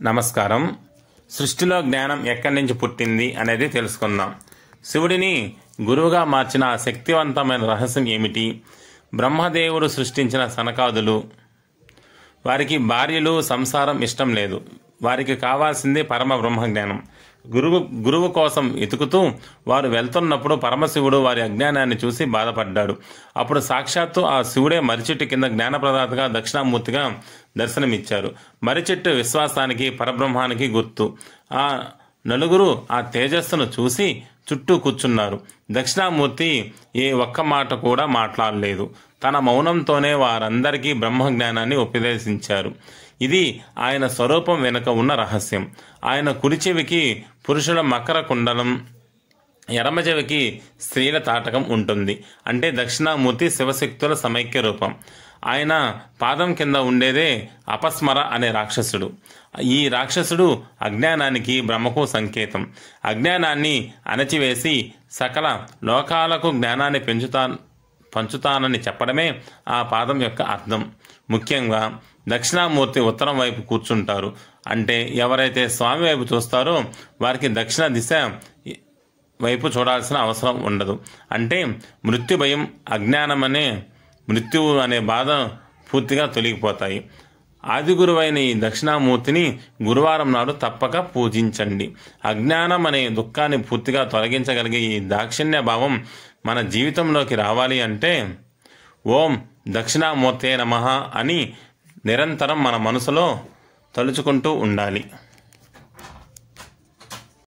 నమస్కారం. సృష్టిలో జ్ఞానం ఎక్కడి నుంచి పుట్టింది అనేది తెలుసుకుందాం. శివుడిని గురువుగా మార్చిన ఆ శక్తివంతమైన రహస్యం ఏమిటి? బ్రహ్మదేవుడు సృష్టించిన సనకాదులు, వారికి భార్యలు సంసారం ఇష్టం లేదు. వారికి కావాల్సింది పరమ బ్రహ్మజ్ఞానం. గురువు కోసం వెతుకుతూ వారు వెళ్తున్నప్పుడు పరమశివుడు వారి అజ్ఞానాన్ని చూసి బాధపడ్డాడు. అప్పుడు సాక్షాత్తు ఆ శివుడే మర్రిచెట్టు కింద జ్ఞానప్రదాతగా దక్షిణామూర్తిగా దర్శనమిచ్చారు. మర్రిచెట్టు విశ్వాసానికి, పరబ్రహ్మానికి గుర్తు. ఆ నలుగురు ఆ తేజస్సును చూసి చుట్టూ కూర్చున్నారు. దక్షిణామూర్తి ఏ ఒక్క మాట కూడా మాట్లాడలేదు. తన మౌనంతోనే వారందరికీ బ్రహ్మజ్ఞానాన్ని ఉపదేశించారు. ఇది ఆయన స్వరూపం వెనుక ఉన్న రహస్యం. ఆయన కుడి చెవికి పురుషుల మకర కుండలం, ఎడమ చెవికి స్త్రీల తాటకం ఉంటుంది. అంటే దక్షిణామూర్తి శివశక్తుల సమైక్య రూపం. ఆయన పాదం కింద ఉండేదే అపస్మర అనే రాక్షసుడు. ఈ రాక్షసుడు అజ్ఞానానికి, బ్రహ్మకు సంకేతం. అజ్ఞానాన్ని అణచివేసి సకల లోకాలకు జ్ఞానాన్ని పంచుతానని చెప్పడమే ఆ పాదం యొక్క అర్థం. ముఖ్యంగా దక్షిణామూర్తి ఉత్తరం వైపు కూర్చుంటారు. అంటే ఎవరైతే స్వామి వైపు చూస్తారో వారికి దక్షిణ దిశ వైపు చూడాల్సిన అవసరం ఉండదు. అంటే మృత్యు భయం, మృత్యువు అనే బాధ పూర్తిగా తొలగిపోతాయి. ఆది గురువైన ఈ దక్షిణామూర్తిని గురువారం నాడు తప్పక పూజించండి. అజ్ఞానం అనే దుఃఖాన్ని పూర్తిగా తొలగించగలిగే ఈ దాక్షిణ్య భావం మన జీవితంలోకి రావాలి అంటే ఓం దక్షిణామూర్తే నమః అని నిరంతరం మన మనసులో తలుచుకుంటూ ఉండాలి.